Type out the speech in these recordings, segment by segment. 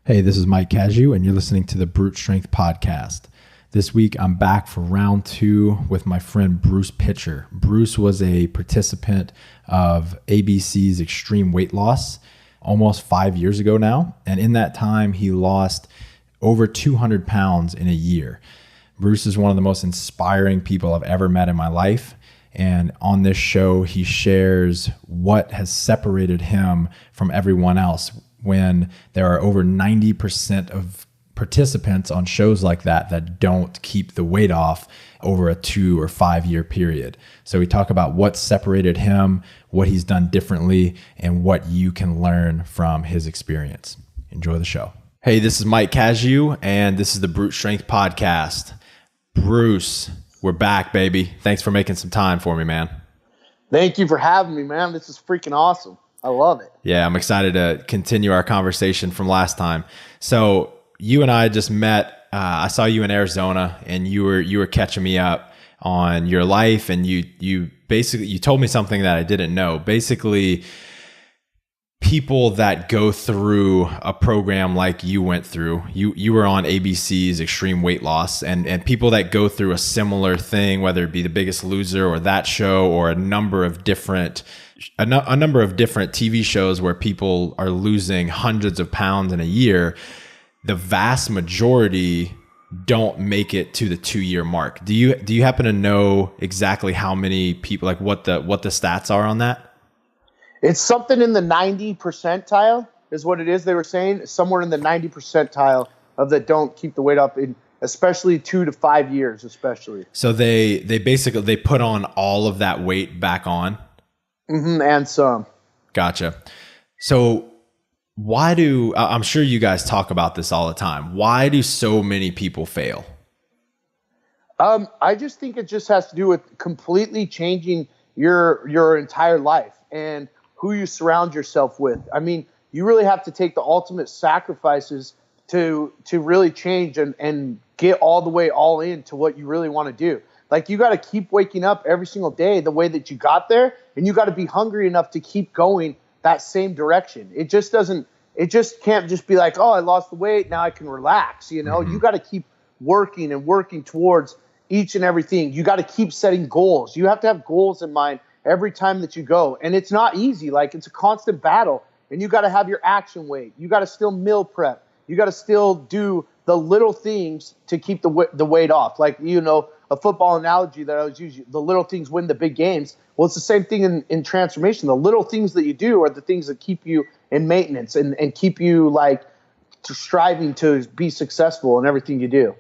Hey, this is Mike Casu, and you're listening to the Brute Strength Podcast. This week, I'm back for round 2 with my friend Bruce Pitcher. Bruce was a participant of ABC's Extreme Weight Loss almost 5 years ago now, and in that time, he lost over 200 pounds in a year. Bruce is one of the most inspiring people I've ever met in my life, and on this show, he shares what has separated him from everyone else when there are over 90% of participants on shows like that don't keep the weight off over a 2 or 5 year period. So we talk about what separated him, what he's done differently, and what you can learn from his experience. Enjoy the show. Hey, this is Mike Casu, and this is the Brute Strength Podcast. Bruce, we're back, baby. Thanks for making some time for me, man. Thank you for having me, man. This is freaking awesome. I love it. Yeah, I'm excited to continue our conversation from last time. So you and I just met. I saw you in Arizona, and you were catching me up on your life, and you basically told me something that I didn't know. Basically, people that go through a program like you went through, you were on ABC's Extreme Weight Loss, and people that go through a similar thing, whether it be The Biggest Loser or that show or a number of different TV shows where people are losing hundreds of pounds in a year, the vast majority don't make it to the 2-year mark. Do you happen to know exactly how many people, like what the stats are on that? It's something in the 90 percentile is what it is. They were saying somewhere in the 90 percentile of that don't keep the weight up in especially 2 to 5 years, especially. So they basically put on all of that weight back on. Mm-hmm, and some. Gotcha. So I'm sure you guys talk about this all the time. Why do so many people fail? I just think it just has to do with completely changing your entire life and who you surround yourself with. I mean, you really have to take the ultimate sacrifices to really change and get all the way all in to what you really want to do. Like, you got to keep waking up every single day the way that you got there, and you got to be hungry enough to keep going that same direction. It just can't just be like, oh, I lost the weight, now I can relax. Mm-hmm. You got to keep working and working towards each and everything. You got to keep setting goals. You have to have goals in mind every time that you go. And it's not easy. Like, it's a constant battle, and you got to have your action weight. You got to still meal prep. You got to still do the little things to keep the weight off. Like, a football analogy that I was using, the little things win the big games. Well, it's the same thing in transformation. The little things that you do are the things that keep you in maintenance and keep you like striving to be successful in everything you do.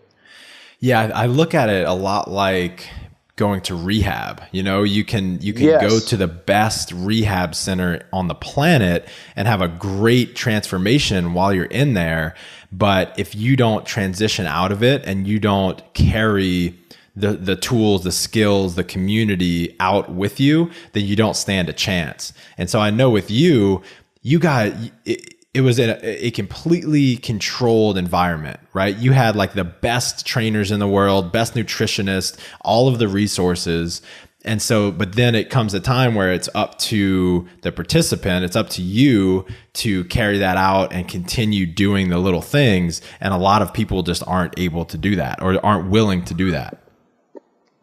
Yeah, I look at it a lot like going to rehab. You can Yes. go to the best rehab center on the planet and have a great transformation while you're in there. But if you don't transition out of it and you don't carry the tools, the skills, the community out with you, then you don't stand a chance. And so I know with you guys, it was in a completely controlled environment, right? You had like the best trainers in the world, best nutritionists, all of the resources. And so, but then it comes a time where it's up to the participant, it's up to you to carry that out and continue doing the little things. And a lot of people just aren't able to do that or aren't willing to do that.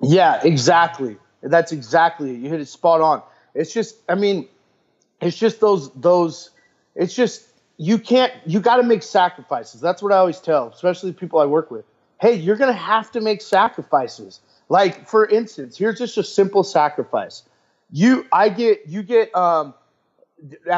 Yeah, exactly. That's exactly it. You hit it spot on. It's just, you got to make sacrifices. That's what I always tell, especially the people I work with. Hey, you're going to have to make sacrifices. Like, for instance, here's just a simple sacrifice. At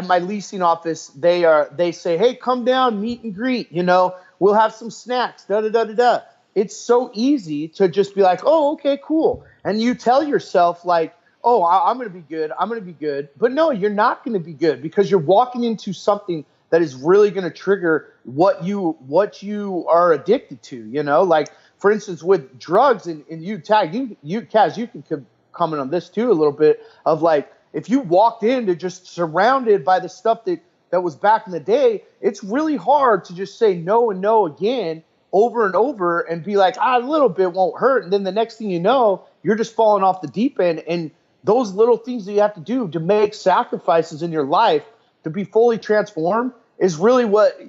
my leasing office, they say, hey, come down, meet and greet, we'll have some snacks, da-da-da-da-da. It's so easy to just be like, oh, okay, cool. And you tell yourself like, oh, I'm going to be good. I'm going to be good. But no, you're not going to be good because you're walking into something that is really going to trigger what you are addicted to, like, for instance, with drugs and you Kaz, you can comment on this too a little bit of like, if you walked into just surrounded by the stuff that was back in the day, it's really hard to just say no and no again over and over and be like, a little bit won't hurt. And then the next thing you know, you're just falling off the deep end. And those little things that you have to do to make sacrifices in your life to be fully transformed is really what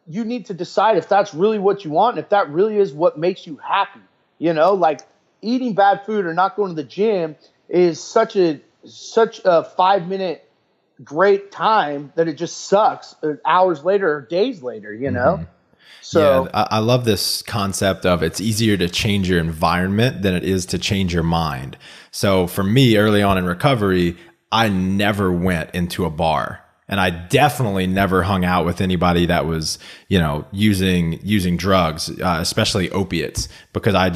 you need to decide if that's really what you want and if that really is what makes you happy. Like eating bad food or not going to the gym is such a 5 minute great time that it just sucks hours later or days later, So yeah, I love this concept of it's easier to change your environment than it is to change your mind. So for me, early on in recovery, I never went into a bar. And I definitely never hung out with anybody that was, using drugs, especially opiates, because I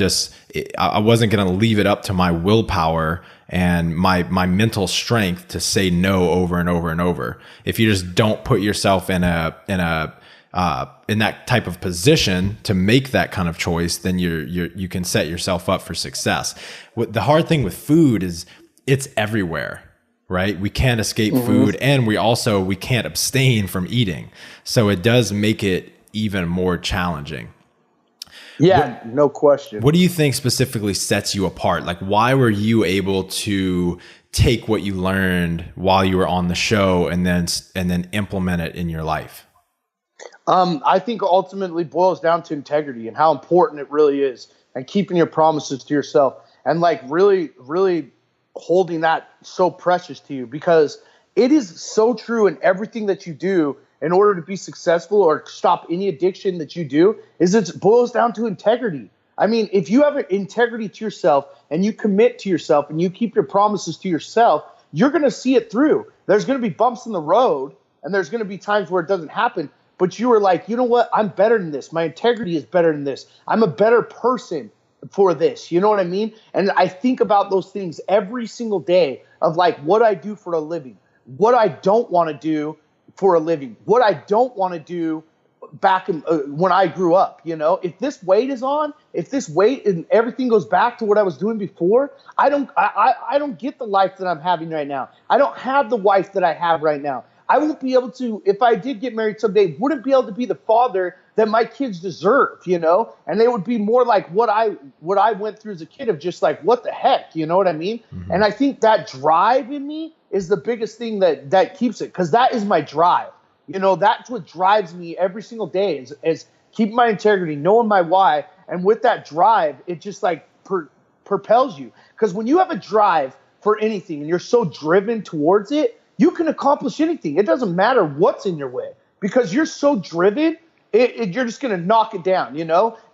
wasn't going to leave it up to my willpower and my mental strength to say no over and over and over. If you just don't put yourself in that type of position to make that kind of choice, then you can set yourself up for success. The hard thing with food is it's everywhere. Right? We can't escape food, and we can't abstain from eating. So it does make it even more challenging. Yeah, no question. What do you think specifically sets you apart? Like, why were you able to take what you learned while you were on the show and then implement it in your life? I think ultimately boils down to integrity and how important it really is, and keeping your promises to yourself, and like really, really holding that so precious to you, because it is so true in everything that you do in order to be successful or stop any addiction that you do. It boils down to integrity. I mean, if you have integrity to yourself and you commit to yourself and you keep your promises to yourself, you're going to see it through. There's going to be bumps in the road and there's going to be times where it doesn't happen, but you are like, you know what? I'm better than this. My integrity is better than this. I'm a better person for this. You know what I mean? And I think about those things every single day of like what I do for a living, what I don't want to do for a living, what I don't want to do back in, when I grew up. If this weight is on, if this weight and everything goes back to what I was doing before, I don't get the life that I'm having right now. I don't have the wife that I have right now. I won't be able to, if I did get married someday, wouldn't be able to be the father that my kids deserve, and they would be more like what I went through as a kid of just like, what the heck, you know what I mean? Mm-hmm. And I think that drive in me is the biggest thing that keeps it, because that is my drive. That's what drives me every single day is keeping my integrity, knowing my why. And with that drive, it just like propels you. Because when you have a drive for anything and you're so driven towards it, you can accomplish anything. It doesn't matter what's in your way, because you're so driven, you're just going to knock it down,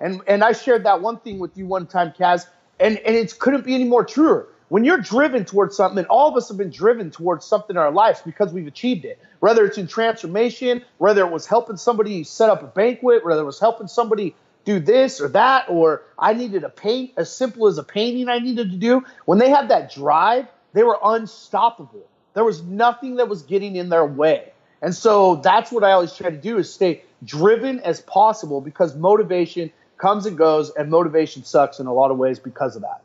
And I shared that one thing with you one time, Kaz, and it couldn't be any more truer. When you're driven towards something, and all of us have been driven towards something in our lives because we've achieved it, whether it's in transformation, whether it was helping somebody set up a banquet, whether it was helping somebody do this or that, or I needed a paint, as simple as a painting I needed to do. When they had that drive, they were unstoppable. There was nothing that was getting in their way. And so that's what I always try to do, is stay driven as possible, because motivation comes and goes, and motivation sucks in a lot of ways because of that.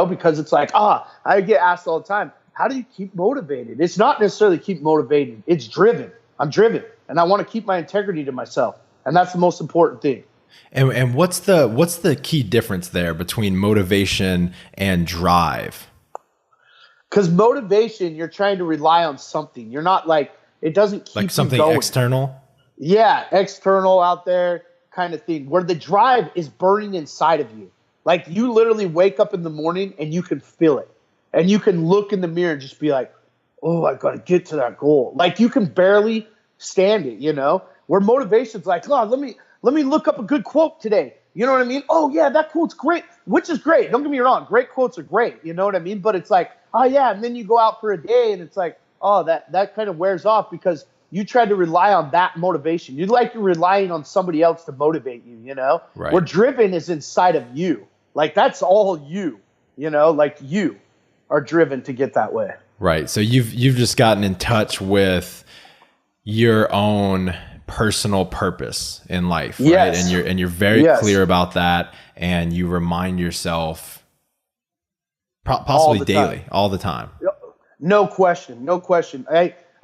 Because it's like, I get asked all the time, how do you keep motivated? It's not necessarily keep motivated. It's driven. I'm driven, and I want to keep my integrity to myself. And that's the most important thing. And what's the key difference there between motivation and drive? Because motivation, you're trying to rely on something. You're not like, it doesn't keep like something you going. External? Yeah, external out there kind of thing, where the drive is burning inside of you. Like you literally wake up in the morning and you can feel it. And you can look in the mirror and just be like, oh, I got to get to that goal. Like you can barely stand it, Where motivation's like, oh, let me look up a good quote today. You know what I mean? Oh, yeah, that quote's great, which is great. Don't get me wrong. Great quotes are great. You know what I mean? But it's like, oh, yeah. And then you go out for a day and it's like, oh, that kind of wears off because you tried to rely on that motivation. You're relying on somebody else to motivate you, Right. Where driven is inside of you. Like that's all you, like you are driven to get that way. Right. So you've just gotten in touch with your own personal purpose in life, right? Yes. And you're very clear about that, and you remind yourself possibly daily, all the time. No question.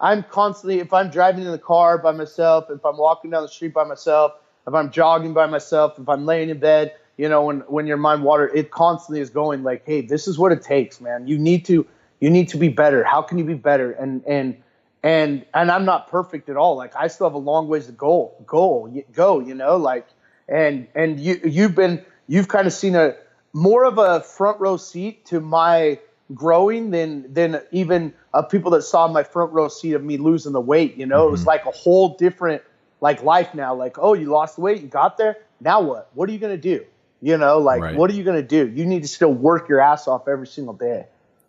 I'm constantly, if I'm driving in the car by myself, if I'm walking down the street by myself, if I'm jogging by myself, if I'm laying in bed, when your mind water, it constantly is going like, hey, this is what it takes, man. You need to be better. How can you be better? And and I'm not perfect at all. Like I still have a long ways to go, you know, like, and you've kind of seen a more of a front row seat to my growing than even people that saw my front row seat of me losing the weight. You know, it was like a whole different like life now. Like, oh, you lost the weight, you got there. Now what? What are you gonna do? You know, like what are you gonna do? You need to still work your ass off every single day.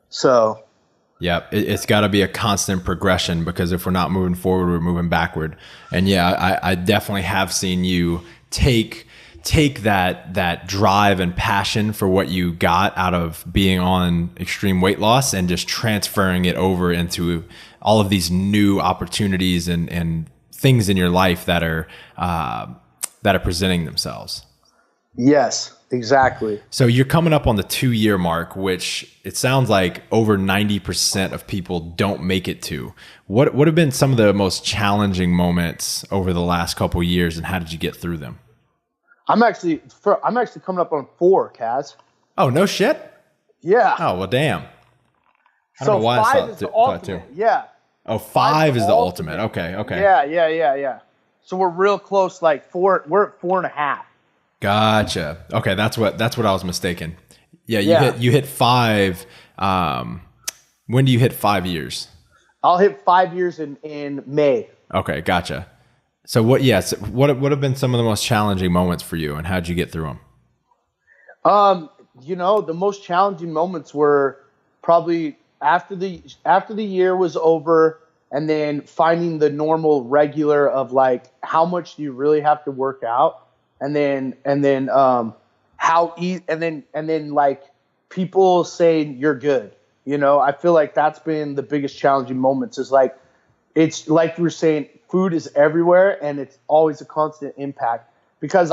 So. Yeah, it's got to be a constant progression, because if we're not moving forward, we're moving backward. And yeah, I definitely have seen you take that drive and passion for what you got out of being on extreme weight loss and just transferring it over into all of these new opportunities and things in your life that are presenting themselves. Yes, exactly. So you're coming up on the 2-year mark, which it sounds like over 90% of people don't make it to. What have been some of the most challenging moments over the last couple of years, and how did you get through them? I'm actually coming up on 4, Kaz. Oh, no shit? Yeah. Oh, well, damn. I don't know why 5 is the ultimate. Yeah. Oh, 5 is the ultimate. Okay. Yeah. So we're real close, like 4, we're at 4.5. Gotcha. Okay, that's what I was mistaken. Yeah, you hit 5. When do you hit 5 years? I'll hit 5 years in May. Okay, gotcha. So what have been some of the most challenging moments for you, and how'd you get through them? You know, the most challenging moments were probably after the year was over, and then finding the normal regular of like how much do you really have to work out. And then like people saying you're good, you know, I feel like that's been the biggest challenging moments is like, it's like you were saying, food is everywhere and it's always a constant impact because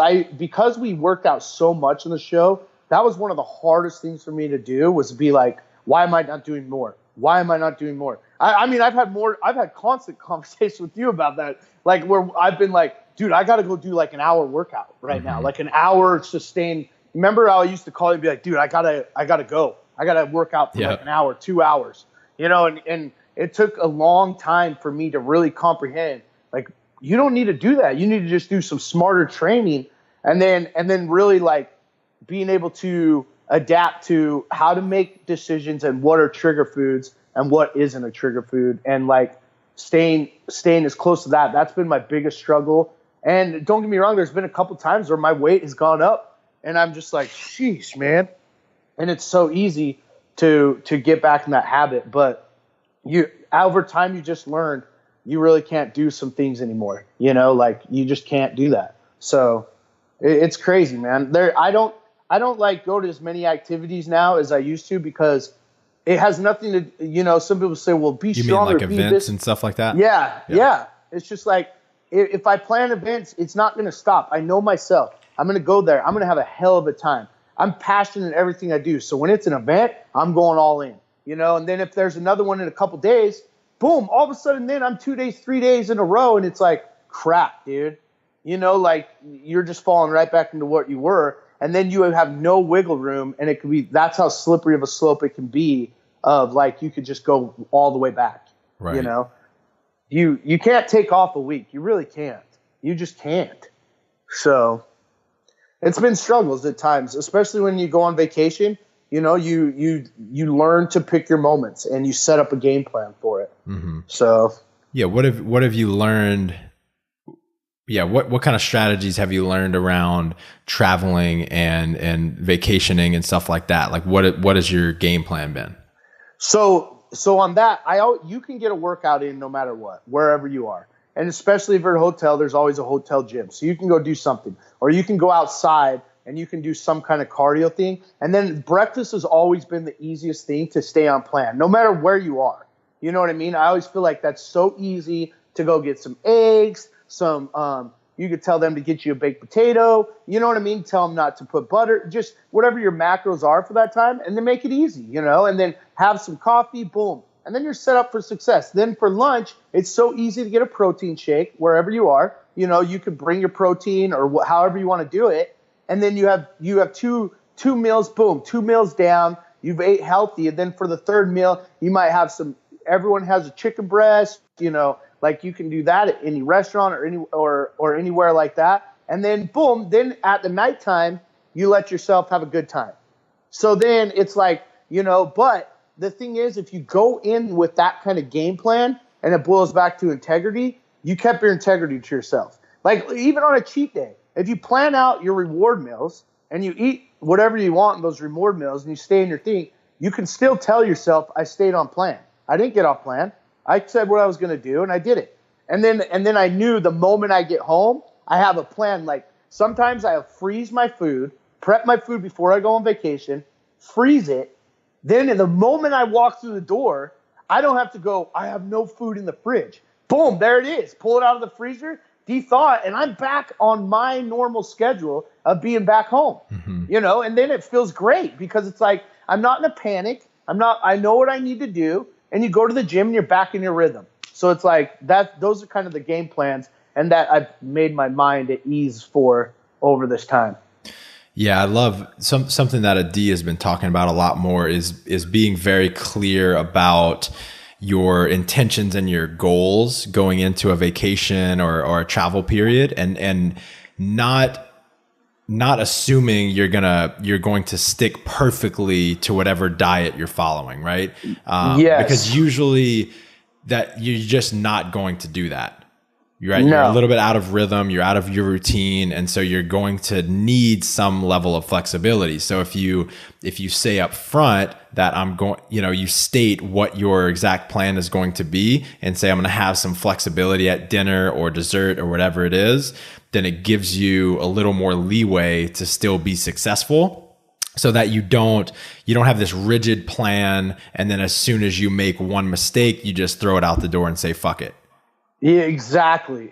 we worked out so much in the show. That was one of the hardest things for me to do was to be like, why am I not doing more? Why am I not doing more? I mean, I've had constant conversations with you about that. Like where I've been like, dude, I got to go do like an hour workout right now, like an hour sustained. Remember how I used to call you and be like, dude, I gotta go. I gotta work out for like an hour, 2 hours, you know, and it took a long time for me to really comprehend, like, you don't need to do that. You need to just do some smarter training and then really like being able to adapt to how to make decisions and what are trigger foods and what isn't a trigger food and like staying as close to that. That's been my biggest struggle. And don't get me wrong, there's been a couple times where my weight has gone up and I'm just like, sheesh, man. And it's so easy to get back in that habit. But over time, you just learn you really can't do some things anymore. You know, like you just can't do that. So it's crazy, man. I don't like go to as many activities now as I used to because it has nothing to, you know, some people say, well, be stronger. You mean like events and stuff like that? Yeah. It's just like, if I plan events, it's not going to stop. I know myself. I'm going to go there. I'm going to have a hell of a time. I'm passionate in everything I do. So when it's an event, I'm going all in, you know, and then if there's another one in a couple days, boom, all of a sudden then I'm 2 days, 3 days in a row. And it's like, crap, dude, you know, like you're just falling right back into what you were. And then you have no wiggle room. And it could be, that's how slippery of a slope it can be of like, you could just go all the way back, you know? You can't take off a week. You really can't. You just can't. So it's been struggles at times, especially when you go on vacation. You know, you learn to pick your moments and you set up a game plan for it. Mm-hmm. So yeah, what have you learned? Yeah, what kind of strategies have you learned around traveling and vacationing and stuff like that? Like what has your game plan been? So on that, you can get a workout in no matter what, wherever you are. And especially if you're at a hotel, there's always a hotel gym. So you can go do something. Or you can go outside and you can do some kind of cardio thing. And then breakfast has always been the easiest thing to stay on plan, no matter where you are. You know what I mean? I always feel like that's so easy to go get some eggs, you could tell them to get you a baked potato. You know what I mean? Tell them not to put butter, just whatever your macros are for that time, and then make it easy, you know, and then have some coffee, boom. And then you're set up for success. Then for lunch, it's so easy to get a protein shake wherever you are. You know, you could bring your protein or however you want to do it. And then you have two meals, boom, 2 meals down. You've ate healthy. And then for the third meal, you might have everyone has a chicken breast like you can do that at any restaurant or anywhere like that. And then boom, then at the nighttime, you let yourself have a good time. So then it's like, but the thing is, if you go in with that kind of game plan and it boils back to integrity, you kept your integrity to yourself. Like even on a cheat day, if you plan out your reward meals and you eat whatever you want in those reward meals and you stay in your thing, you can still tell yourself, I stayed on plan. I didn't get off plan. I said what I was going to do and I did it. And then I knew the moment I get home, I have a plan. Like sometimes I'll freeze my food, prep my food before I go on vacation, freeze it. Then in the moment I walk through the door, I don't have to go, I have no food in the fridge. Boom, there it is. Pull it out of the freezer, de-thaw it, and I'm back on my normal schedule of being back home. And then it feels great because it's like I'm not in a panic. I know what I need to do. And you go to the gym and you're back in your rhythm. So it's like those are kind of the game plans and that I've made my mind at ease for over this time. Yeah, I love something that Adi has been talking about a lot more is being very clear about your intentions and your goals going into a vacation or a travel period and not assuming you're going to stick perfectly to whatever diet you're following, right? Yes. Because usually that you're just not going to do that. You're right. No. You're a little bit out of rhythm. You're out of your routine. And so you're going to need some level of flexibility. So if you say up front that I'm going, you state what your exact plan is going to be and say, I'm going to have some flexibility at dinner or dessert or whatever it is, then it gives you a little more leeway to still be successful so that you don't have this rigid plan. And then as soon as you make one mistake, you just throw it out the door and say, fuck it. Yeah, exactly.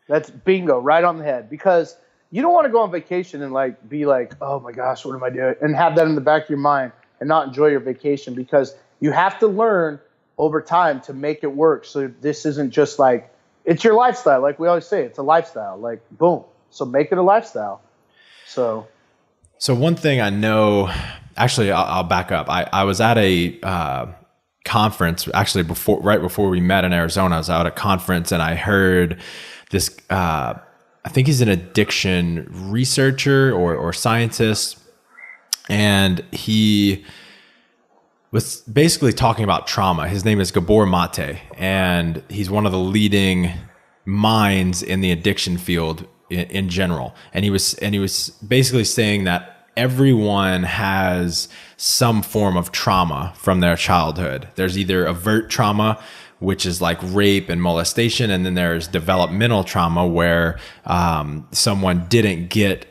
That's bingo, right on the head. Because you don't want to go on vacation and be like, oh my gosh, what am I doing? And have that in the back of your mind and not enjoy your vacation because you have to learn over time to make it work. So this isn't just like, it's your lifestyle. Like we always say, it's a lifestyle, like boom. So make it a lifestyle. So one thing I know, actually, I'll back up. I was at a conference actually right before we met in Arizona. I was out at a conference and I heard this, I think he's an addiction researcher or scientist. And he was basically talking about trauma. His name is Gabor Mate, and he's one of the leading minds in the addiction field in general. And he was basically saying that everyone has some form of trauma from their childhood. There's either overt trauma, which is like rape and molestation, and then there's developmental trauma where someone didn't get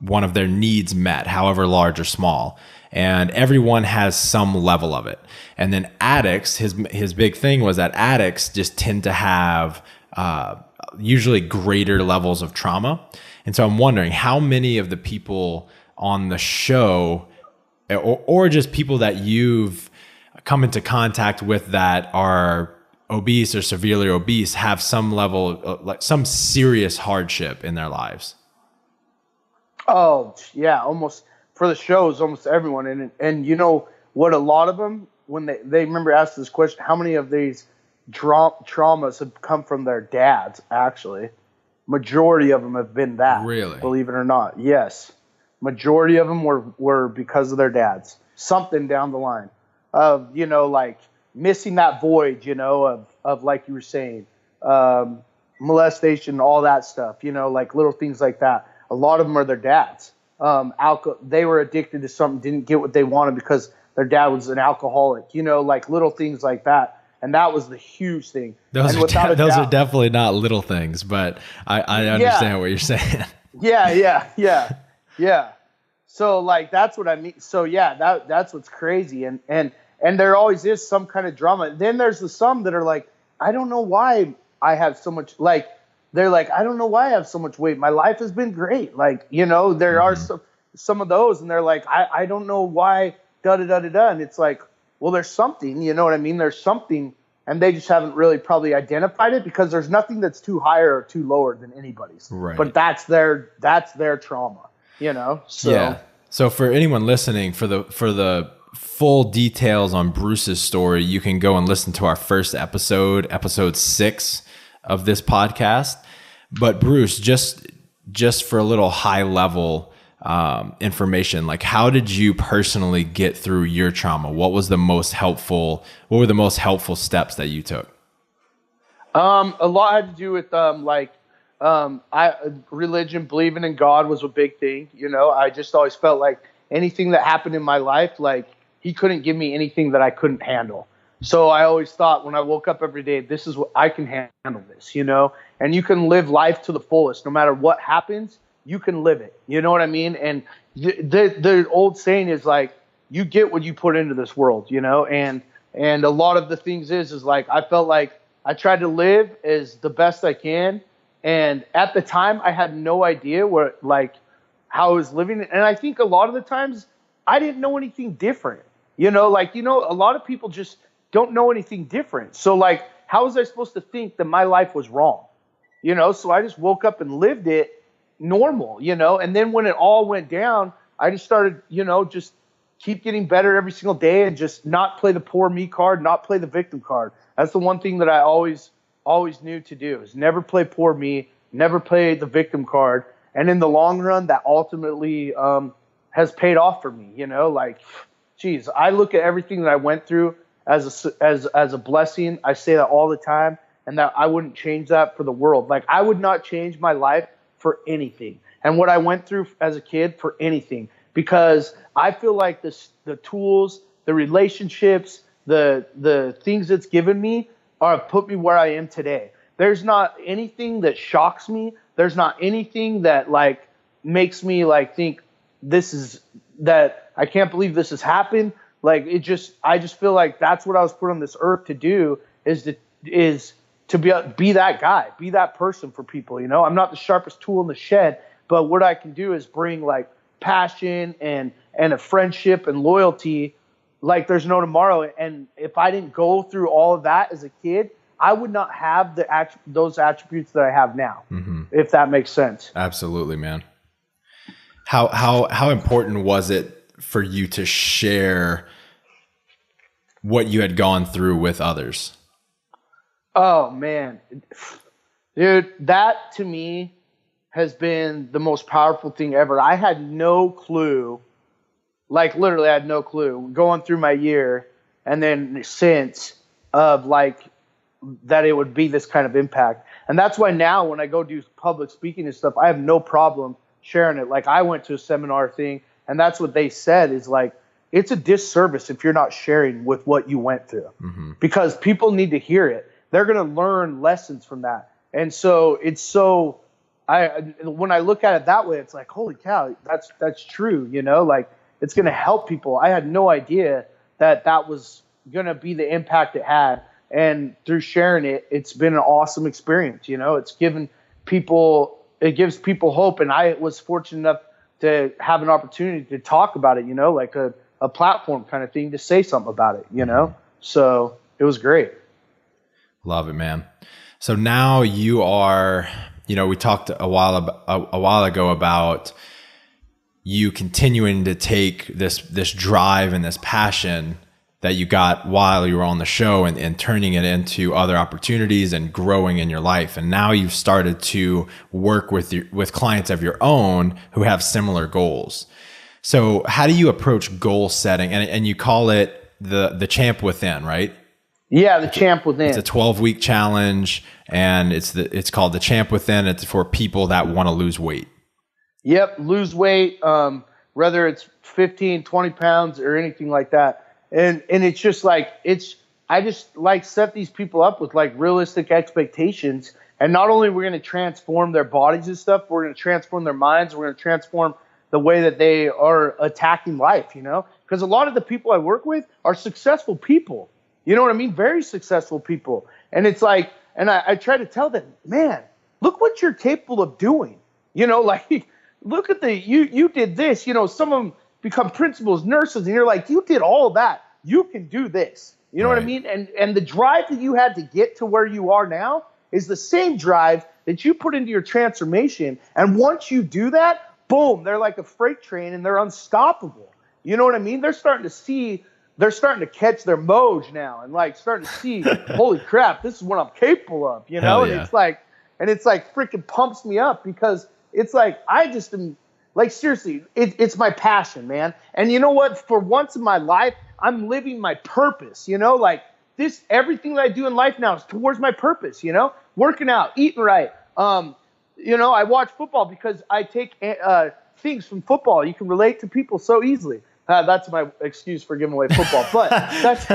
one of their needs met, however large or small. And everyone has some level of it. And then addicts, his big thing was that addicts just tend to have usually greater levels of trauma. And so I'm wondering how many of the people on the show or just people that you've come into contact with that are obese or severely obese have some level, like some serious hardship in their lives. Oh yeah, almost for the shows, almost everyone. And you know what, a lot of them, when they remember asking this question, how many of these traumas have come from their dads? Actually, majority of them have been that. Really? Believe it or not. Yes. Majority of them were because of their dads. Something down the line of, like missing that void, of like you were saying, molestation, all that stuff, like little things like that. A lot of them are their dads. They were addicted to something, didn't get what they wanted because their dad was an alcoholic, like little things like that. And that was the huge thing. Those are definitely not little things, but I understand what you're saying. Yeah. So like, that's what I mean. So yeah, that's what's crazy. And there always is some kind of drama. Then there's some that are like, I don't know why I have so much, like, they're like, I don't know why I have so much weight. My life has been great. Like, there are some of those, and they're like, I don't know why, da-da-da-da-da. And it's like, well, there's something, you know what I mean? There's something, and they just haven't really probably identified it because there's nothing that's too higher or too lower than anybody's. Right. But that's their trauma, So. Yeah. So for anyone listening, for the full details on Bruce's story, you can go and listen to our first episode, episode 6 of this podcast. But Bruce, just for a little high level information, like how did you personally get through your trauma? What were the most helpful steps that you took? A lot had to do with religion, believing in God was a big thing. You know, I just always felt like anything that happened in my life, like he couldn't give me anything that I couldn't handle. So I always thought when I woke up every day, this is what I can handle this, you know, and you can live life to the fullest. No matter what happens, you can live it. You know what I mean? And the old saying is like, you get what you put into this world, you know, and a lot of the things is like, I felt like I tried to live as the best I can. And at the time I had no idea how I was living. And I think a lot of the times I didn't know anything different, you know, a lot of people just don't know anything different. So like, how was I supposed to think that my life was wrong? You know, so I just woke up and lived it normal, you know, and then when it all went down, I just started, you know, just keep getting better every single day and just not play the poor me card, not play the victim card. That's the one thing that I always knew to do is never play poor me, never play the victim card. And in the long run, that ultimately has paid off for me, you know, like, geez, I look at everything that I went through as a blessing. I say that all the time, and that I wouldn't change that for the world. Like I would not change my life for anything. And what I went through as a kid for anything, because I feel like the tools, the relationships, the things it's given me have put me where I am today. There's not anything that shocks me. There's not anything that like makes me like think that I can't believe this has happened. Like I just feel like that's what I was put on this earth to do is to be that guy, be that person for people. You know, I'm not the sharpest tool in the shed, but what I can do is bring like passion and a friendship and loyalty like there's no tomorrow. And if I didn't go through all of that as a kid, I would not have those attributes that I have now, if that makes sense. Absolutely, man. How important was it for you to share what you had gone through with others? Oh man, dude, that to me has been the most powerful thing ever. I had no clue, like literally I had no clue going through my year and then since of like that it would be this kind of impact. And that's why now when I go do public speaking and stuff, I have no problem sharing it. Like I went to a seminar thing and that's what they said is like, it's a disservice if you're not sharing with what you went through because people need to hear it. They're going to learn lessons from that. And so when I look at it that way, it's like, holy cow, that's true. You know, like it's going to help people. I had no idea that was going to be the impact it had. And through sharing it, it's been an awesome experience. You know, it gives people hope. And I was fortunate enough to have an opportunity to talk about it, you know, like a platform kind of thing to say something about it, you know? So it was great. Love it, man. So now you are, you know, we talked a while ago about you continuing to take this drive and this passion that you got while you were on the show and turning it into other opportunities and growing in your life. And now you've started to work with clients of your own who have similar goals. So how do you approach goal setting? And you call it the champ within, right? Yeah, the champ within. It's a 12-week challenge, and it's called the champ within. It's for people that want to lose weight. Yep, lose weight, whether it's 15, 20 pounds or anything like that. And it's just like I just like set these people up with like realistic expectations. And not only we're going to transform their bodies and stuff, we're going to transform their minds. We're going to transform the way that they are attacking life, you know, because a lot of the people I work with are successful people. You know what I mean? Very successful people. And it's like, and I try to tell them, man, look what you're capable of doing. You know, like, look at you did this, you know, some of them become principals, nurses, and you're like, you did all of that. You can do this. You know what I mean? And the drive that you had to get to where you are now is the same drive that you put into your transformation. And once you do that, boom, they're like a freight train and they're unstoppable. You know what I mean? They're starting to catch their moj now and like starting to see, holy crap, this is what I'm capable of, you know? Hell And yeah. it's like freaking pumps me up because it's like, I just am like, seriously, it's my passion, man. And you know what? For once in my life, I'm living my purpose, you know, like everything that I do in life now is towards my purpose, you know, working out, eating right. You know, I watch football because I take things from football. You can relate to people so easily. That's my excuse for giving away football, but it's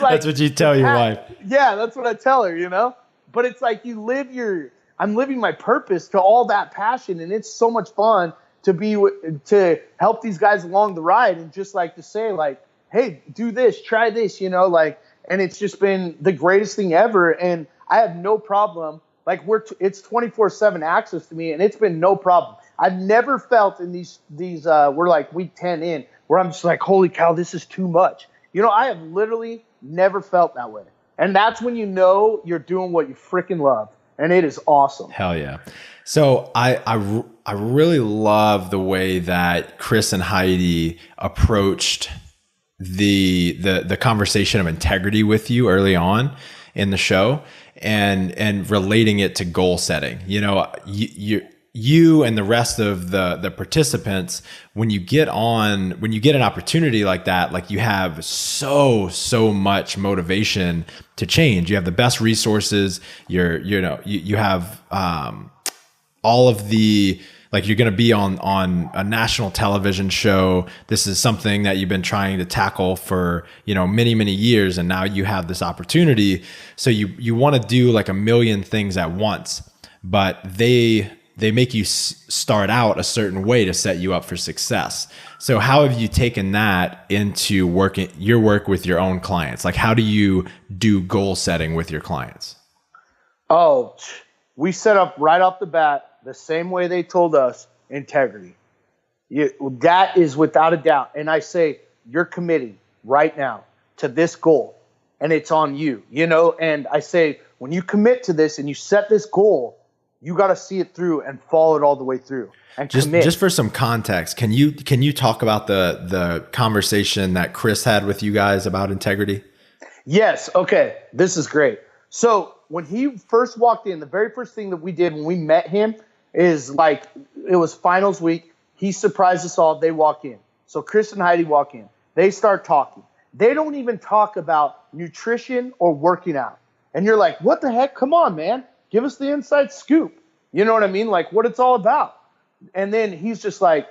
like That's what you tell your wife. Yeah, that's what I tell her, you know. But it's like I'm living my purpose to all that passion, and it's so much fun to help these guys along the ride, and just like to say like, hey, do this, try this, you know, like, and it's just been the greatest thing ever, and I have no problem. Like it's 24/7 access to me, and it's been no problem. I've never felt in these we're like week 10 in where I'm just like, holy cow, this is too much. You know, I have literally never felt that way. And that's when you know you're doing what you freaking love. And it is awesome. Hell yeah. So I really love the way that Chris and Heidi approached the conversation of integrity with you early on in the show and relating it to goal setting. You know, you and the rest of the participants, when you get an opportunity like that, like you have so much motivation to change. You have the best resources. You have all of the, like, you're going to be on a national television show. This is something that you've been trying to tackle for, many years. And now you have this opportunity. So you want to do like a million things at once, but they make you start out a certain way to set you up for success. So how have you taken that into your work with your own clients? Like, how do you do goal setting with your clients? Oh, we set up right off the bat the same way they told us: integrity. That is without a doubt. And I say, you're committing right now to this goal, and it's on you, and I say, when you commit to this and you set this goal, you got to see it through and follow it all the way through and commit. Just for some context, can you talk about the conversation that Chris had with you guys about integrity? Yes. Okay. This is great. So when he first walked in, the very first thing that we did when we met him is like, it was finals week. He surprised us all. They walk in. So Chris and Heidi walk in. They start talking. They don't even talk about nutrition or working out. And you're like, what the heck? Come on, man. Give us the inside scoop. You know what I mean? Like, what it's all about. And then he's just like,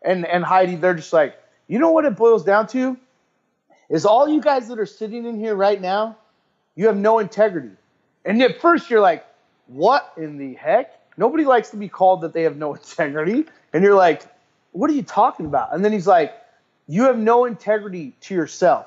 and Heidi, they're just like, you know what it boils down to? Is all you guys that are sitting in here right now, you have no integrity. And at first you're like, what in the heck? Nobody likes to be called that they have no integrity. And you're like, what are you talking about? And then he's like, you have no integrity to yourself.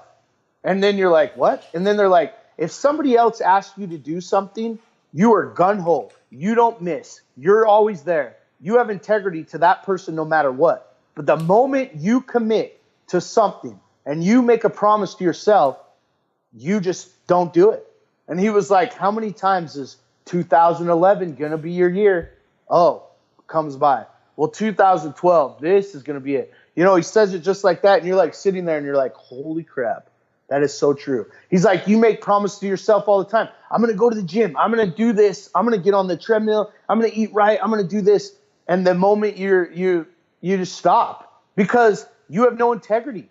And then you're like, what? And then they're like, if somebody else asks you to do something, you are gun-ho. You don't miss. You're always there. You have integrity to that person no matter what. But the moment you commit to something and you make a promise to yourself, you just don't do it. And he was like, how many times is 2011 going to be your year? Oh, comes by. Well, 2012, this is going to be it. He says it just like that. And you're like sitting there and you're like, holy crap. That is so true. He's like, you make promises to yourself all the time. I'm going to go to the gym. I'm going to do this. I'm going to get on the treadmill. I'm going to eat right. I'm going to do this. And the moment you just stop because you have no integrity.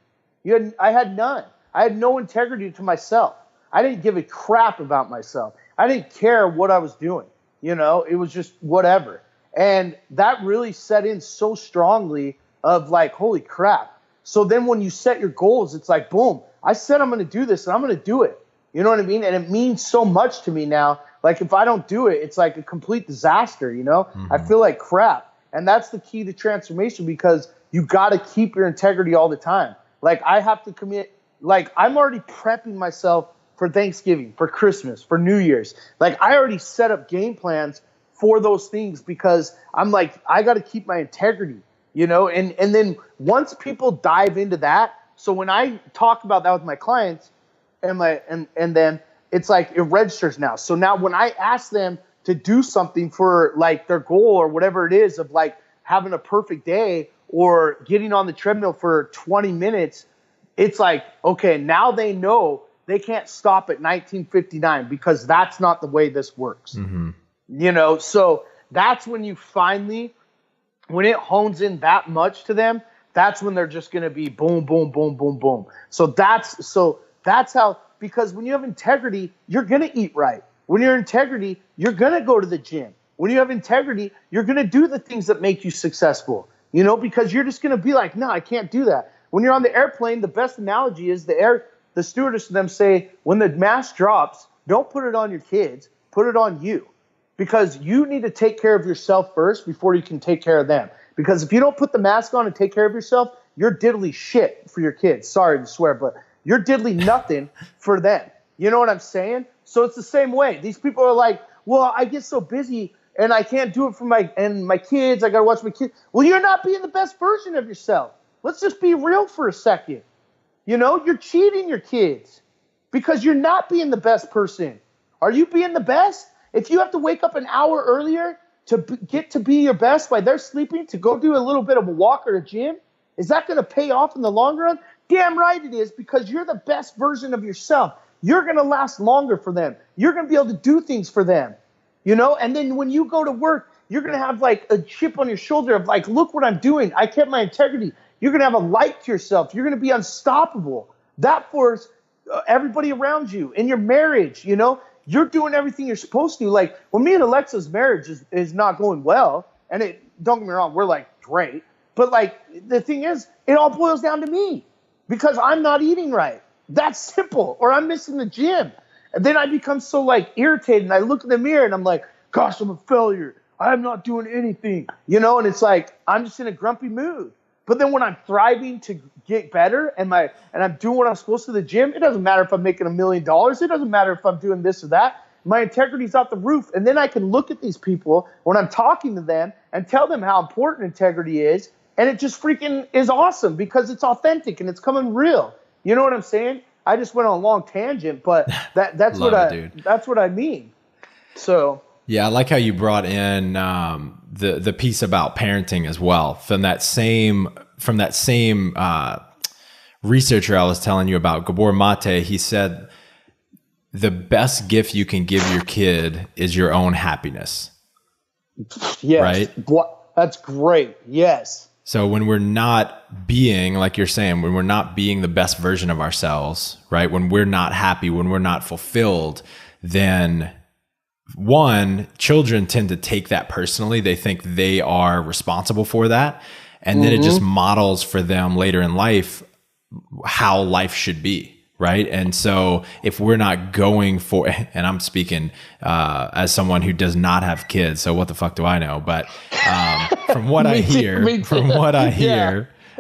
I had none. I had no integrity to myself. I didn't give a crap about myself. I didn't care what I was doing. It was just whatever. And that really set in so strongly of like, holy crap. So then when you set your goals, it's like, boom. I said I'm going to do this, and I'm going to do it. You know what I mean? And it means so much to me now. Like, if I don't do it, it's like a complete disaster, Mm-hmm. I feel like crap. And that's the key to transformation, because you got to keep your integrity all the time. Like, I have to commit. Like, I'm already prepping myself for Thanksgiving, for Christmas, for New Year's. Like, I already set up game plans for those things because I'm like, I got to keep my integrity, And then once people dive into that, so when I talk about that with my clients and then it's like it registers now. So now when I ask them to do something for like their goal or whatever it is of like having a perfect day or getting on the treadmill for 20 minutes, it's like, okay, now they know they can't stop at 1959 because that's not the way this works. Mm-hmm. So that's when you finally, when it hones in that much to them, that's when they're just going to be boom, boom, boom, boom, boom. So that's how, because when you have integrity, you're going to eat right. When you're integrity, you're going to go to the gym. When you have integrity, you're going to do the things that make you successful, because you're just going to be like, no, I can't do that. When you're on the airplane, the best analogy is the stewardess to them say, when the mask drops, don't put it on your kids, put it on you, because you need to take care of yourself first before you can take care of them. Because if you don't put the mask on and take care of yourself, you're diddly shit for your kids. Sorry to swear, but you're diddly nothing for them. You know what I'm saying? So it's the same way. These people are like, well, I get so busy and I can't do it for my kids. I got to watch my kids. Well, you're not being the best version of yourself. Let's just be real for a second. You're cheating your kids because you're not being the best person. Are you being the best? If you have to wake up an hour earlier to get to be your best while they're sleeping, to go do a little bit of a walk or a gym, is that going to pay off in the long run? Damn right it is, because you're the best version of yourself. You're going to last longer for them. You're going to be able to do things for them, And then when you go to work, you're going to have like a chip on your shoulder of like, look what I'm doing. I kept my integrity. You're going to have a light to yourself. You're going to be unstoppable. That for everybody around you in your marriage, you're doing everything you're supposed to. Like when me and Alexa's marriage is not going well, and don't get me wrong, we're like great. But like the thing is, it all boils down to me because I'm not eating right. That's simple. Or I'm missing the gym. And then I become so like irritated and I look in the mirror and I'm like, gosh, I'm a failure. I'm not doing anything, and it's like, I'm just in a grumpy mood. But then when I'm thriving to get better and I'm doing what I'm supposed to the gym, it doesn't matter if I'm making $1 million. It doesn't matter if I'm doing this or that. My integrity's out the roof. And then I can look at these people when I'm talking to them and tell them how important integrity is. And it just freaking is awesome because it's authentic and it's coming real. You know what I'm saying? I just went on a long tangent, but that's what I mean. So yeah, I like how you brought in the piece about parenting as well. From that same researcher I was telling you about, Gabor Mate, he said the best gift you can give your kid is your own happiness. Yes. Right? That's great. Yes. So when we're not being, like you're saying, when we're not being the best version of ourselves, right? When we're not happy, when we're not fulfilled, then one, children tend to take that personally. They think they are responsible for that. And then it just models for them later in life how life should be. Right. And so if we're not going for, and I'm speaking as someone who does not have kids, so what the fuck do I know? But from what I hear,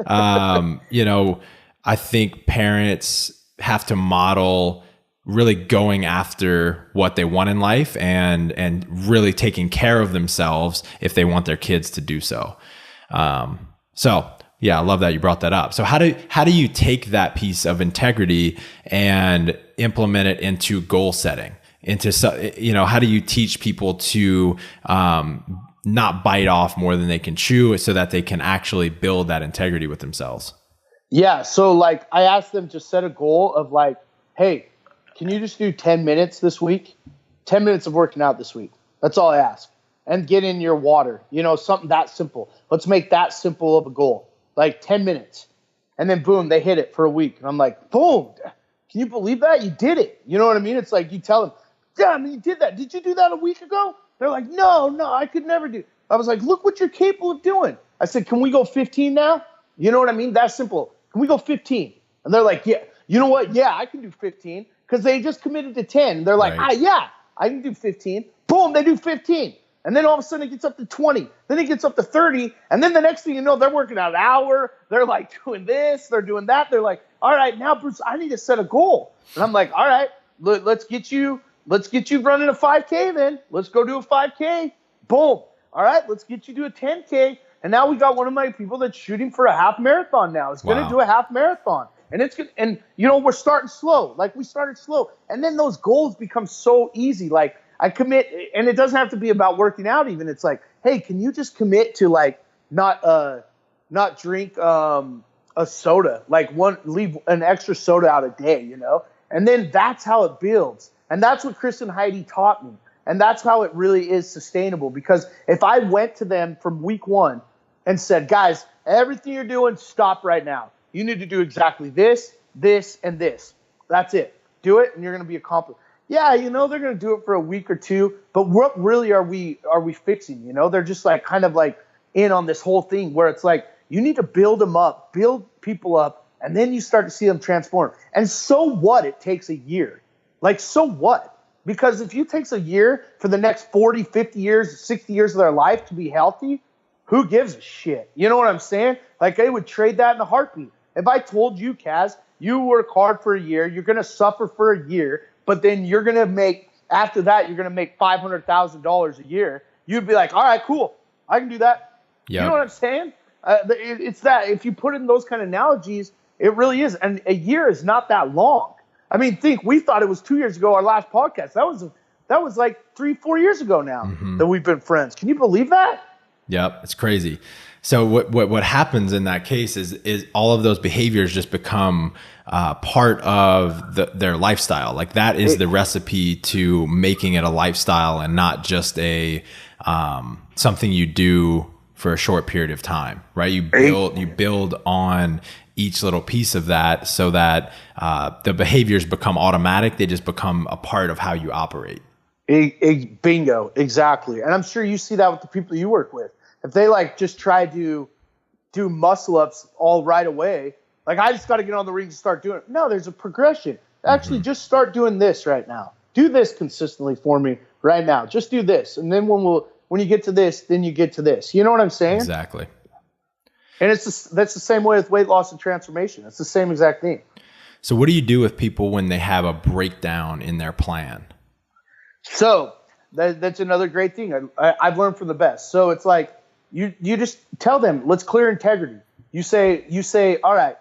I think parents have to model really going after what they want in life and really taking care of themselves if they want their kids to do so. Yeah, I love that you brought that up. So how do you take that piece of integrity and implement it into goal setting? How do you teach people to not bite off more than they can chew so that they can actually build that integrity with themselves? Yeah, so like I asked them to set a goal of like, hey, can you just do 10 minutes this week? 10 minutes of working out this week. That's all I ask. And get in your water, something that simple. Let's make that simple of a goal. Like 10 minutes. And then boom, they hit it for a week. And I'm like, boom, can you believe that? You did it. You know what I mean? It's like you tell them, damn, you did that. Did you do that a week ago? They're like, no, I could never do. I was like, look what you're capable of doing. I said, can we go 15 now? You know what I mean? That's simple. Can we go 15? And they're like, yeah. You know what? Yeah, I can do 15 because they just committed to 10. They're like, right. Yeah, I can do 15. Boom, they do 15. And then all of a sudden it gets up to 20. Then it gets up to 30. And then the next thing you know, they're working out an hour. They're like doing this. They're doing that. They're like, all right, now, Bruce, I need to set a goal. And I'm like, all right, let's get you running a 5K then. Let's go do a 5K. Boom. All right, let's get you to a 10K. And now we got one of my people that's shooting for a half marathon now. It's going to do a half marathon. And it's good. And, we're starting slow. Like we started slow. And then those goals become so easy. Like, I commit, and it doesn't have to be about working out even. It's like, hey, can you just commit to like not not drink a soda, like leave an extra soda out a day, you know? And then that's how it builds. And that's what Chris and Heidi taught me. And that's how it really is sustainable. Because if I went to them from week one and said, guys, everything you're doing, stop right now. You need to do exactly this, this, and this. That's it. Do it, and you're going to be accomplished. Yeah, you know, they're going to do it for a week or two, but what really are we fixing? You know, they're just like kind of like in on this whole thing where it's like you need to build them up, build people up, and then you start to see them transform. And so what? It takes a year. Like, so what? Because if it takes a year for the next 40, 50 years, 60 years of their life to be healthy, who gives a shit? You know what I'm saying? Like, they would trade that in a heartbeat. If I told you, Kaz, you work hard for a year, you're going to suffer for a year, but then you're going to make, after that, you're going to make $500,000 a year, you'd be like, all right, cool. I can do that. Yep. You know what I'm saying? It's that if you put in those kind of analogies, it really is. And a year is not that long. I mean, we thought it was 2 years ago, our last podcast. That was like 3-4 years ago now that we've been friends. Can you believe that? Yep. It's crazy. So what happens in that case is all of those behaviors just become part of their lifestyle. Like that is the recipe to making it a lifestyle and not just a something you do for a short period of time, right? You build on each little piece of that so that the behaviors become automatic. They just become a part of how you operate. Bingo, exactly. And I'm sure you see that with the people you work with. If they like just try to do muscle ups all right away, like I just got to get on the ring and start doing it. No, there's a progression. Actually, just start doing this right now. Do this consistently for me right now. Just do this. And then when you get to this, then you get to this. You know what I'm saying? Exactly. And that's the same way with weight loss and transformation. It's the same exact thing. So what do you do with people when they have a breakdown in their plan? So that's another great thing. I've learned from the best. So it's like you just tell them, let's clear integrity. You say, all right,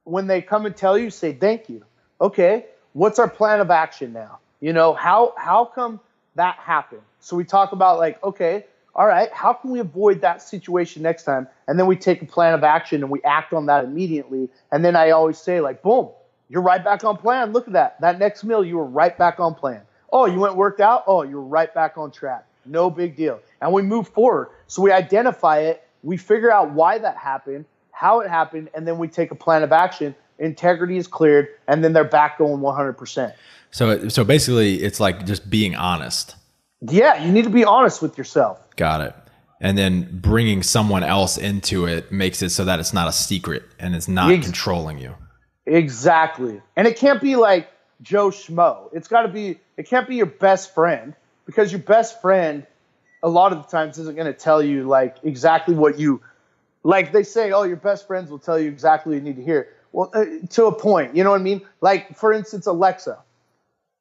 when they come and tell you, say, thank you. Okay, what's our plan of action now? You know, how come that happened? So we talk about like, okay, all right, how can we avoid that situation next time? And then we take a plan of action and we act on that immediately. And then I always say like, boom, you're right back on plan. Look at that. That next meal, you were right back on plan. Oh, you went worked out? Oh, you're right back on track. No big deal. And we move forward. So we identify it. We figure out why that happened, how it happened, and then we take a plan of action. Integrity is cleared, and then they're back going 100%. So basically, it's like just being honest. Yeah, you need to be honest with yourself. Got it. And then bringing someone else into it makes it so that it's not a secret and it's not controlling you. Exactly. And it can't be like Joe Schmo. It can't be your best friend, because your best friend a lot of the times isn't going to tell you like exactly what you like. They say, oh, your best friends will tell you exactly what you need to hear. Well, to a point, you know what I mean? Like, for instance, Alexa.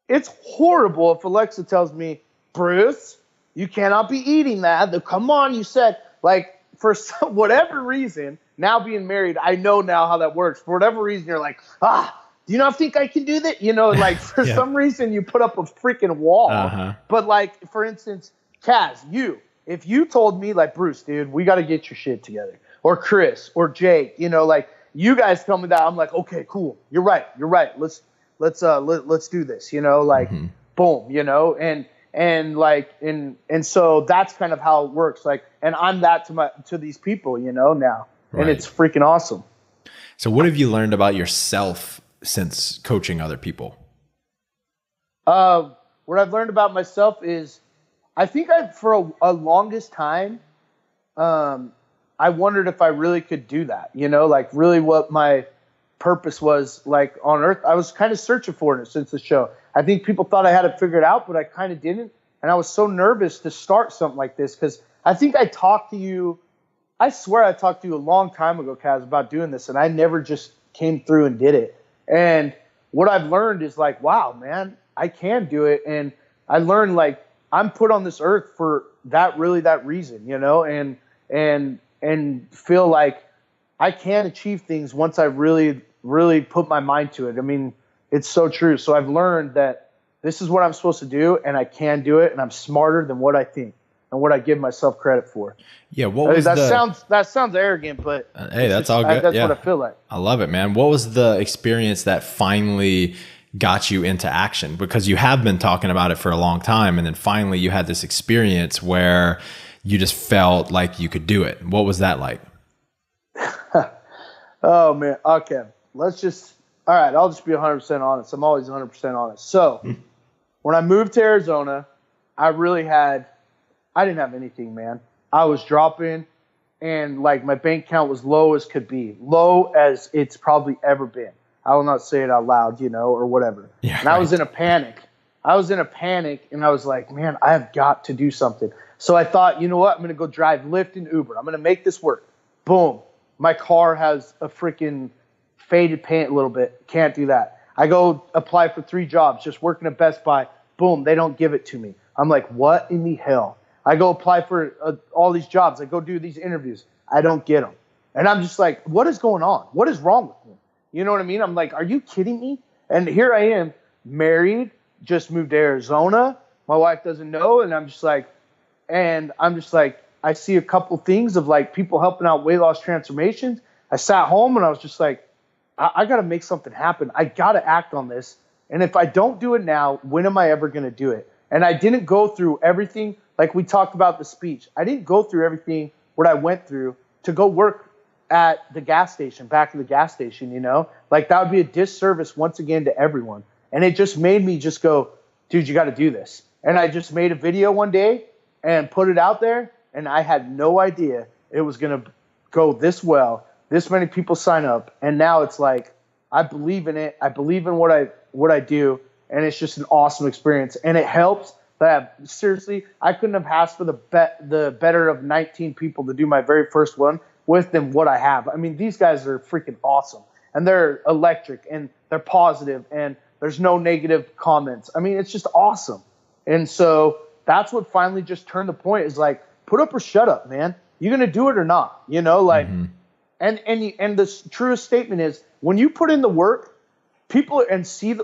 It's horrible if Alexa tells me, Bruce, you cannot be eating that. Come on, you said, like, for whatever reason, now being married, I know now how that works. For whatever reason, you're like, do you not think I can do that? You know, like for some reason you put up a freaking wall. But like, for instance, Kaz, if you told me like, Bruce, dude, we got to get your shit together, or Chris or Jake, you know, like you guys tell me that, I'm like, okay, cool. You're right. Let's do this, you know, like boom, you know, and so that's kind of how it works. Like, and I'm that to these people, you know, now, and it's freaking awesome. So what have you learned about yourself since coaching other people? What I've learned about myself is, I think for a longest time, I wondered if I really could do that, you know, like really what my purpose was like on earth. I was kind of searching for it since the show. I think people thought I had it figured out, but I kind of didn't. And I was so nervous to start something like this, because I think I swear I talked to you a long time ago, Kaz, about doing this, and I never just came through and did it. And what I've learned is like, wow, man, I can do it. And I learned like I'm put on this earth for that reason, you know, and feel like I can achieve things once I really, really put my mind to it. I mean, it's so true. So I've learned that this is what I'm supposed to do, and I can do it, and I'm smarter than what I think. and what I give myself credit for. Yeah. What was that sounds arrogant, but hey, that's all good. That's what I feel like. I love it, man. What was the experience that finally got you into action? Because you have been talking about it for a long time, and then finally you had this experience where you just felt like you could do it. What was that like? Oh man. Okay. All right. I'll just be 100% honest. I'm always 100% honest. So when I moved to Arizona, I didn't have anything, man. I was dropping, and like my bank account was low as could be, low as it's probably ever been. I will not say it out loud, or whatever. Yeah, and right. I was in a panic, and I was like, man, I have got to do something. So I thought, you know what? I'm going to go drive Lyft and Uber. I'm going to make this work. Boom. My car has a freaking faded paint a little bit. Can't do that. I go apply for 3 jobs, just working at Best Buy. Boom. They don't give it to me. I'm like, what in the hell? I go apply for all these jobs. I go do these interviews. I don't get them. And I'm just like, what is going on? What is wrong with me? You know what I mean? I'm like, are you kidding me? And here I am, married, just moved to Arizona. My wife doesn't know. And I'm just like, I see a couple things of like people helping out weight loss transformations. I sat home and I was just like, I got to make something happen. I got to act on this. And if I don't do it now, when am I ever going to do it? And I didn't go through everything. Like we talked about the speech. I didn't go through everything what I went through to go work at the gas station, back of the gas station, Like that would be a disservice once again to everyone. And it just made me just go, dude, you got to do this. And I just made a video one day and put it out there. And I had no idea it was going to go this well. This many people sign up. And now it's like, I believe in it. I believe in what I do. And it's just an awesome experience. And it helps that seriously, I couldn't have asked for the better of 19 people to do my very first one with them what I have. I mean, these guys are freaking awesome. And they're electric and they're positive and there's no negative comments. I mean, it's just awesome. And so that's what finally just turned the point is like, put up or shut up, man. You going to do it or not? Mm-hmm. And the truest statement is when you put in the work, people see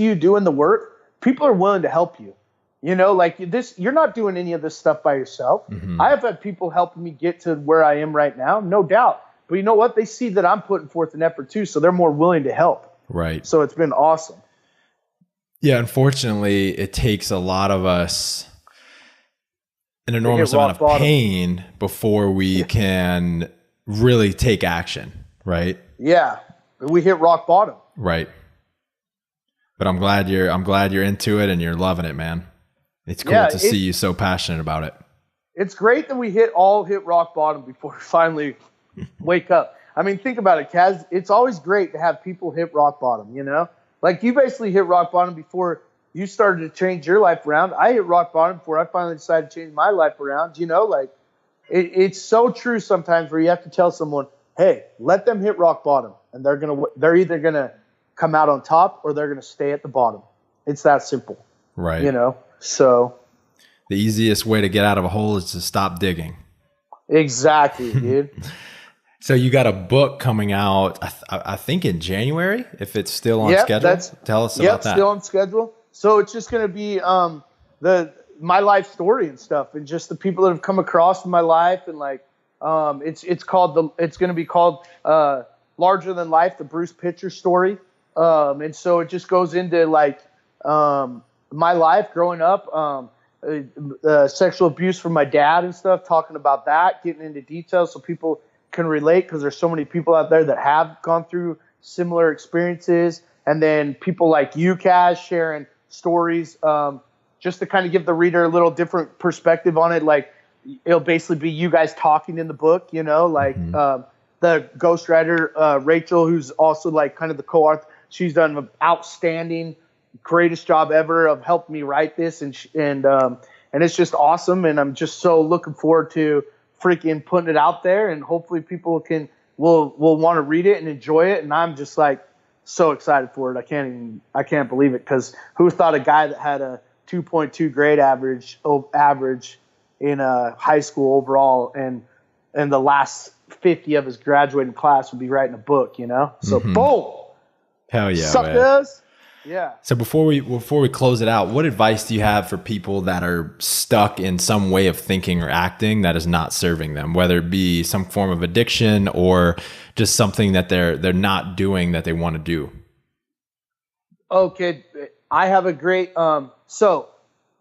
you doing the work, people are willing to help you. Like this, you're not doing any of this stuff by yourself. Mm-hmm. I have had people helping me get to where I am right now, no doubt. But you know what? They see that I'm putting forth an effort too, so they're more willing to help. Right. So it's been awesome. Yeah, unfortunately, it takes a lot of us an enormous amount of pain before we can really take action, right? Yeah, we hit rock bottom. Right. But I'm glad you're into it and you're loving it, man. It's cool to see you so passionate about it. It's great that we hit rock bottom before we finally wake up. I mean, think about it, Kaz. It's always great to have people hit rock bottom, Like you basically hit rock bottom before you started to change your life around. I hit rock bottom before I finally decided to change my life around, Like it's so true sometimes where you have to tell someone, hey, let them hit rock bottom. And they're either going to come out on top or they're going to stay at the bottom. It's that simple. Right. So the easiest way to get out of a hole is to stop digging. Exactly, dude. So you got a book coming out, I think in January, if it's still on schedule. Tell us about that. Still on schedule. So it's just going to be my life story and stuff, and just the people that have come across in my life, and like it's going to be called Larger Than Life: The Bruce Pitcher Story. And so it just goes into like my life growing up, sexual abuse from my dad and stuff, talking about that, getting into details so people can relate, because there's so many people out there that have gone through similar experiences. And then people like you, Kaz, sharing stories, just to kind of give the reader a little different perspective on it. Like it'll basically be you guys talking in the book, mm-hmm. The ghostwriter, Rachel, who's also like kind of the co-author. She's done an outstanding, greatest job ever of helping me write this, and it's just awesome. And I'm just so looking forward to freaking putting it out there, and hopefully people will want to read it and enjoy it. And I'm just like so excited for it. I can't believe it, because who thought a guy that had a 2.2 grade average in high school overall and the last 50 of his graduating class would be writing a book, So mm-hmm. Boom. Hell yeah, suckers. Yeah. So before we close it out, what advice do you have for people that are stuck in some way of thinking or acting that is not serving them, whether it be some form of addiction or just something that they're not doing that they want to do? Okay, I have a great so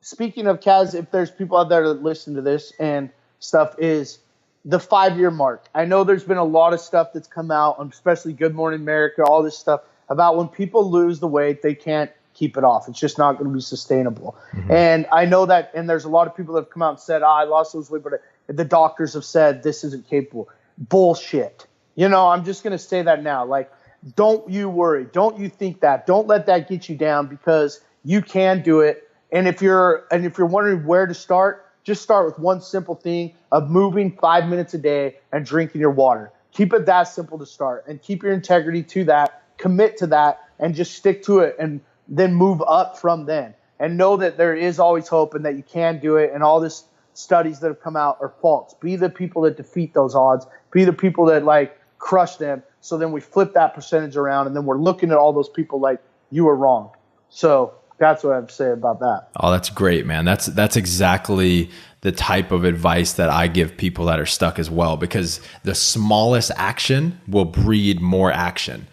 speaking of Kaz, if there's people out there that listen to this and stuff, is the 5-year mark. I know there's been a lot of stuff that's come out, especially Good Morning America, all this stuff about when people lose the weight, they can't keep it off. It's just not going to be sustainable. Mm-hmm. And I know that, and there's a lot of people that have come out and said, I lost those weight, but the doctors have said this isn't capable. Bullshit. You know, I'm just going to say that now. Like, don't you worry. Don't you think that. Don't let that get you down, because you can do it. And if you're wondering where to start, just start with one simple thing of moving 5 minutes a day and drinking your water. Keep it that simple to start, and keep your integrity to that. Commit to that and just stick to it, and then move up from then. And know that there is always hope and that you can do it. And all this studies that have come out are false. Be the people that defeat those odds. Be the people that like crush them. So then we flip that percentage around, and then we're looking at all those people like you were wrong. So that's what I have to say about that. Oh, that's great, man. That's exactly the type of advice that I give people that are stuck as well, because the smallest action will breed more action.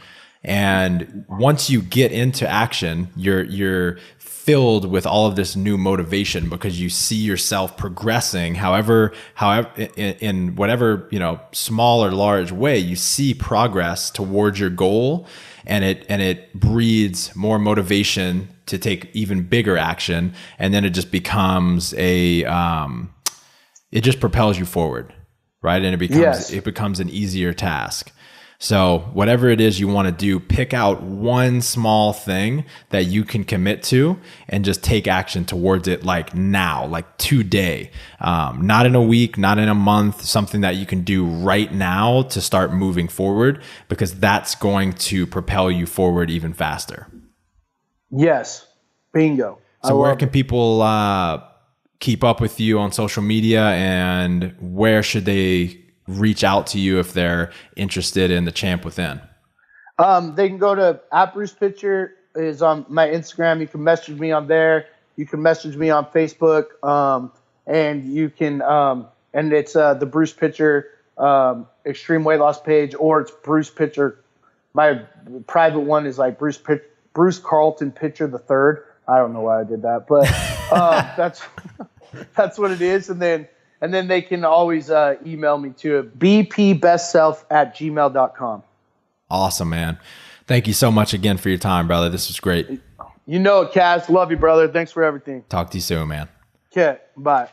And once you get into action, you're filled with all of this new motivation, because you see yourself progressing, however, in whatever, small or large way, you see progress towards your goal, and it breeds more motivation to take even bigger action. And then it just becomes it just propels you forward, right? And it becomes an easier task. So whatever it is you want to do, pick out one small thing that you can commit to and just take action towards it, like now, like today, not in a week, not in a month, something that you can do right now to start moving forward, because that's going to propel you forward even faster. Yes. Bingo. So where can people keep up with you on social media, and where should they reach out to you if they're interested in the Champ Within? They can go to @BrucePitcher is on my Instagram. You can message me on there. You can message me on Facebook. And you can, and it's the Bruce Pitcher extreme weight loss page, or it's Bruce Pitcher. My private one is like Bruce Carlton Pitcher the Third. I don't know why I did that, but that's what it is. And then they can always email me to bpbestself@gmail.com. Awesome, man. Thank you so much again for your time, brother. This was great. You know it, Kaz. Love you, brother. Thanks for everything. Talk to you soon, man. Okay, bye.